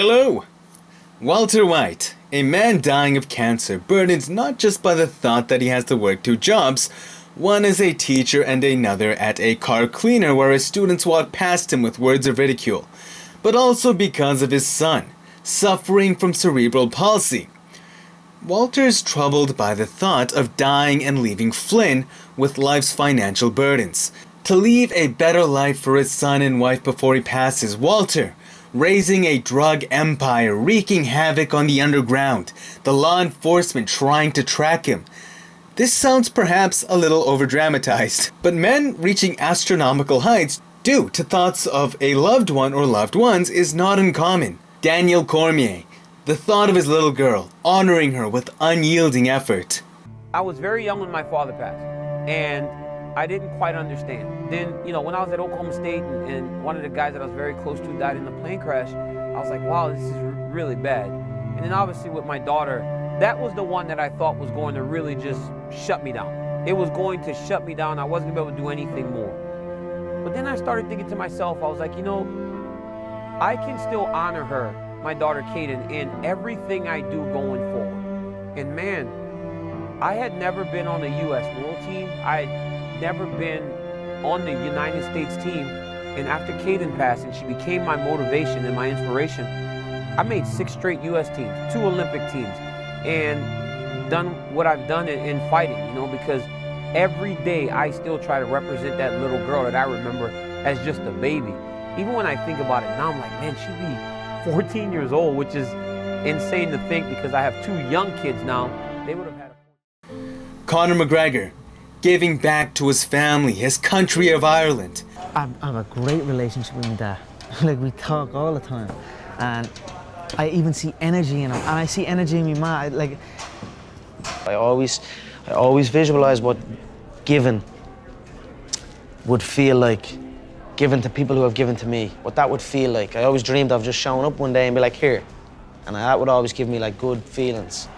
Hello! Walter White, a man dying of cancer, burdened not just by the thought that he has to work two jobs, one as a teacher and another at a car cleaner where his students walk past him with words of ridicule, but also because of his son, suffering from cerebral palsy. Walter is troubled by the thought of dying and leaving Flynn with life's financial burdens. To leave a better life for his son and wife before he passes, Walter, raising a drug empire, wreaking havoc on the underground, the law enforcement trying to track him. This sounds perhaps a little overdramatized, but men reaching astronomical heights due to thoughts of a loved one or loved ones is not uncommon. Daniel Cormier, the thought of his little girl, honoring her with unyielding effort. I was very young when my father passed, and I didn't quite understand. Then, when I was at Oklahoma State and one of the guys that I was very close to died in the plane crash, I was like, wow, this is really bad. And then obviously with my daughter, that was the one that I thought was going to really just shut me down. It was going to shut me down. I wasn't going to be able to do anything more. But then I started thinking to myself, I was like, I can still honor her, my daughter Kaden, in everything I do going forward. And man, I had never been on the U.S. World Team. I had never been on the United States team. And after Kaden passed and she became my motivation and my inspiration, I made 6 straight U.S. teams, 2 Olympic teams, and done what I've done in fighting, because every day I still try to represent that little girl that I remember as just a baby. Even when I think about it now, I'm like, man, she'd be 14 years old, which is insane to think because I have 2 young kids now. They would have had Conor McGregor, giving back to his family, his country of Ireland. I have a great relationship with my dad. We talk all the time. And I even see energy in him. And I see energy in my man. I always visualize what giving would feel like, given to people who have given to me, what that would feel like. I always dreamed of just showing up one day and be like, here. And that would always give me good feelings.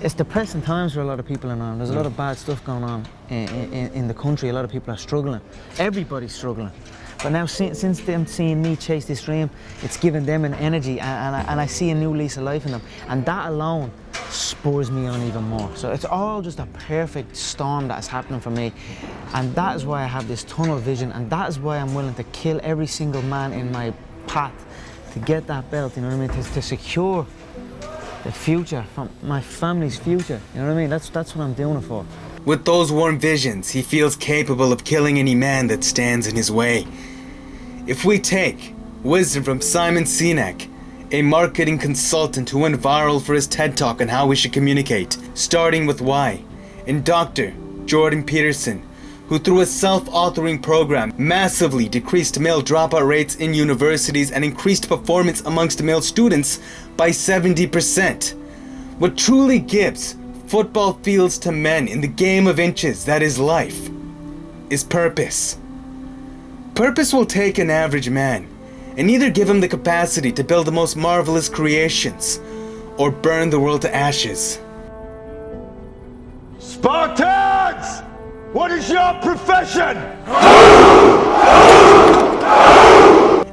It's depressing times for a lot of people in Ireland. There's a lot of bad stuff going on in the country. A lot of people are struggling. Everybody's struggling. But now, since them seeing me chase this dream, it's given them an energy, and I see a new lease of life in them. And that alone spurs me on even more. So it's all just a perfect storm that's happening for me. And that is why I have this tunnel vision, and that is why I'm willing to kill every single man in my path to get that belt, to secure the future, from my family's future, That's what I'm doing it for. With those warm visions, he feels capable of killing any man that stands in his way. If we take wisdom from Simon Sinek, a marketing consultant who went viral for his TED Talk on how we should communicate, starting with why, and Dr. Jordan Peterson, who through a self-authoring program massively decreased male dropout rates in universities and increased performance amongst male students by 70%. What truly gives football fields to men in the game of inches that is life is purpose. Purpose will take an average man and either give him the capacity to build the most marvelous creations or burn the world to ashes. Spartans! What is your profession?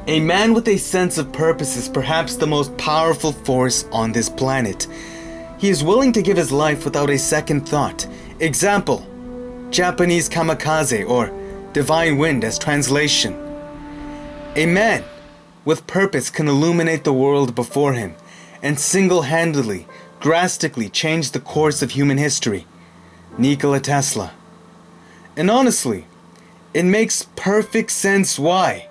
A man with a sense of purpose is perhaps the most powerful force on this planet. He is willing to give his life without a second thought. Example, Japanese kamikaze or divine wind as translation. A man with purpose can illuminate the world before him and single-handedly, drastically change the course of human history. Nikola Tesla. And honestly, it makes perfect sense why.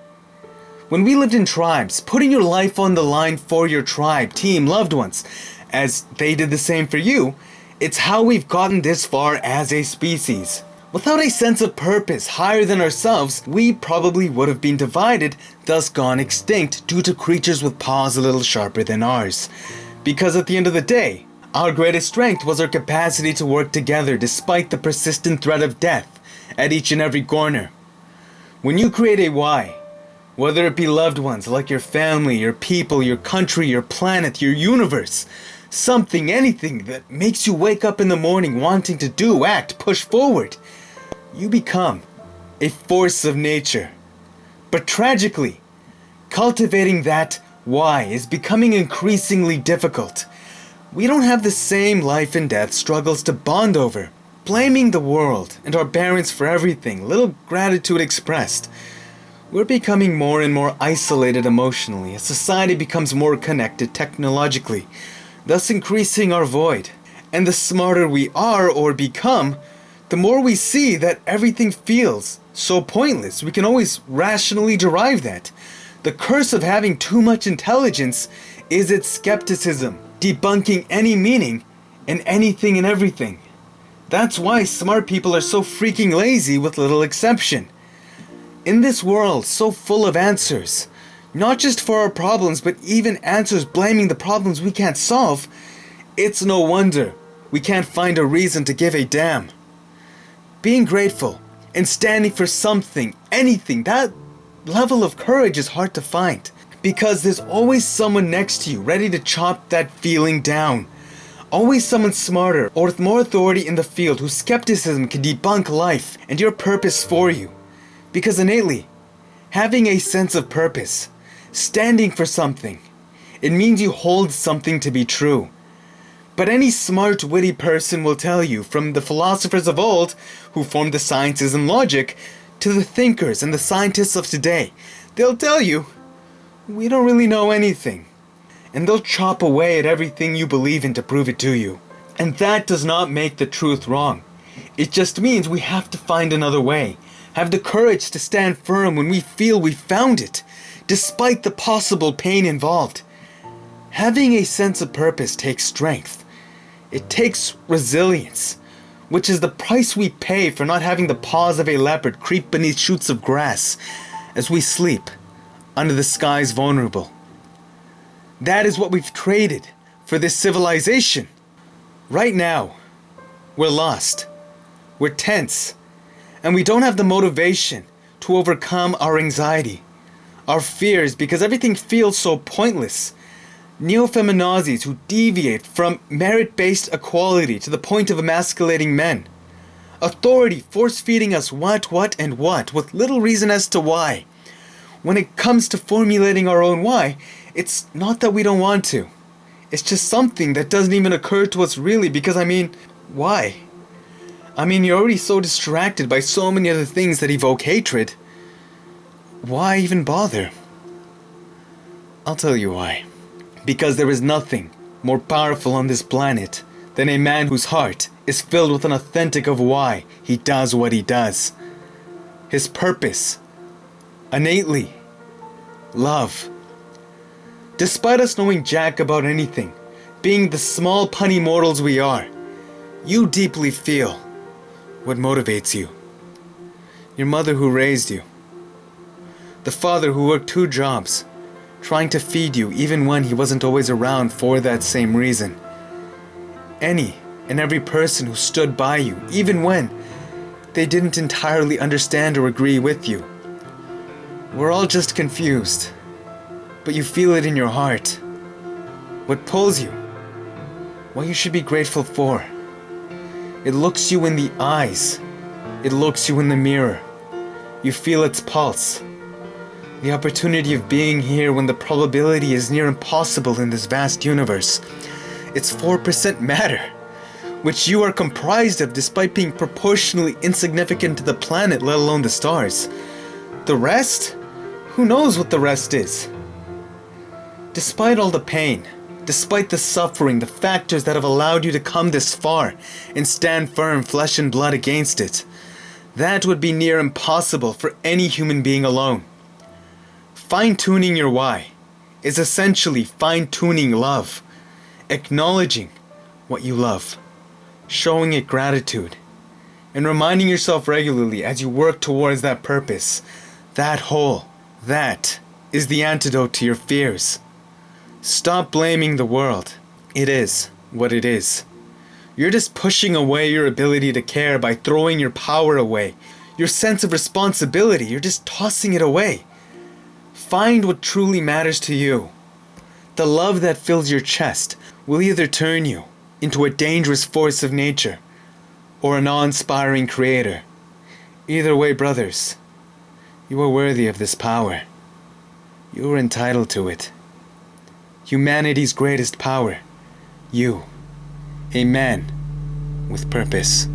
When we lived in tribes, putting your life on the line for your tribe, team, loved ones, as they did the same for you, it's how we've gotten this far as a species. Without a sense of purpose higher than ourselves, we probably would have been divided, thus gone extinct due to creatures with paws a little sharper than ours. Because at the end of the day, our greatest strength was our capacity to work together despite the persistent threat of death at each and every corner. When you create a why, whether it be loved ones like your family, your people, your country, your planet, your universe, something, anything that makes you wake up in the morning wanting to do, act, push forward, you become a force of nature. But tragically, cultivating that Why is becoming increasingly difficult. We don't have the same life and death struggles to bond over. Blaming the world and our parents for everything, little gratitude expressed. We're becoming more and more isolated emotionally as society becomes more connected technologically, thus increasing our void. And the smarter we are or become, the more we see that everything feels so pointless. We can always rationally derive that. The curse of having too much intelligence is its skepticism, debunking any meaning in anything and everything. That's why smart people are so freaking lazy with little exception. In this world so full of answers, not just for our problems but even answers blaming the problems we can't solve, it's no wonder we can't find a reason to give a damn. Being grateful and standing for something, anything, that level of courage is hard to find. Because there's always someone next to you ready to chop that feeling down. Always someone smarter or with more authority in the field whose skepticism can debunk life and your purpose for you. Because innately, having a sense of purpose, standing for something, it means you hold something to be true. But any smart, witty person will tell you, from the philosophers of old who formed the sciences and logic, to the thinkers and the scientists of today, they'll tell you, we don't really know anything. And they'll chop away at everything you believe in to prove it to you. And that does not make the truth wrong. It just means we have to find another way. Have the courage to stand firm when we feel we found it, despite the possible pain involved. Having a sense of purpose takes strength. It takes resilience, which is the price we pay for not having the paws of a leopard creep beneath shoots of grass as we sleep under the skies vulnerable. That is what we've traded for this civilization. Right now, we're lost. We're tense. And we don't have the motivation to overcome our anxiety, our fears, because everything feels so pointless. Neo-feminazis who deviate from merit-based equality to the point of emasculating men. Authority force-feeding us what, and what, with little reason as to why. When it comes to formulating our own why, it's not that we don't want to. It's just something that doesn't even occur to us really, because why? You're already so distracted by so many other things that evoke hatred. Why even bother? I'll tell you why. Because there is nothing more powerful on this planet than a man whose heart is filled with an authentic of why he does what he does. His purpose. Innately. Love. Despite us knowing jack about anything, being the small punny mortals we are, you deeply feel what motivates you. Your mother who raised you. The father who worked 2 jobs, trying to feed you even when he wasn't always around for that same reason. Any and every person who stood by you, even when they didn't entirely understand or agree with you. We're all just confused, but you feel it in your heart. What pulls you, what you should be grateful for. It looks you in the eyes. It looks you in the mirror. You feel its pulse. The opportunity of being here when the probability is near impossible in this vast universe. It's 4% matter, which you are comprised of despite being proportionally insignificant to the planet, let alone the stars. The rest? Who knows what the rest is? Despite all the pain, despite the suffering, the factors that have allowed you to come this far and stand firm flesh and blood against it, that would be near impossible for any human being alone. Fine-tuning your why is essentially fine-tuning love, acknowledging what you love, showing it gratitude, and reminding yourself regularly as you work towards that purpose, that whole, that is the antidote to your fears. Stop blaming the world. It is what it is. You're just pushing away your ability to care by throwing your power away. Your sense of responsibility, you're just tossing it away. Find what truly matters to you. The love that fills your chest will either turn you into a dangerous force of nature or an awe-inspiring creator. Either way, brothers, you are worthy of this power. You are entitled to it. humanity's greatest power. You, a man with purpose.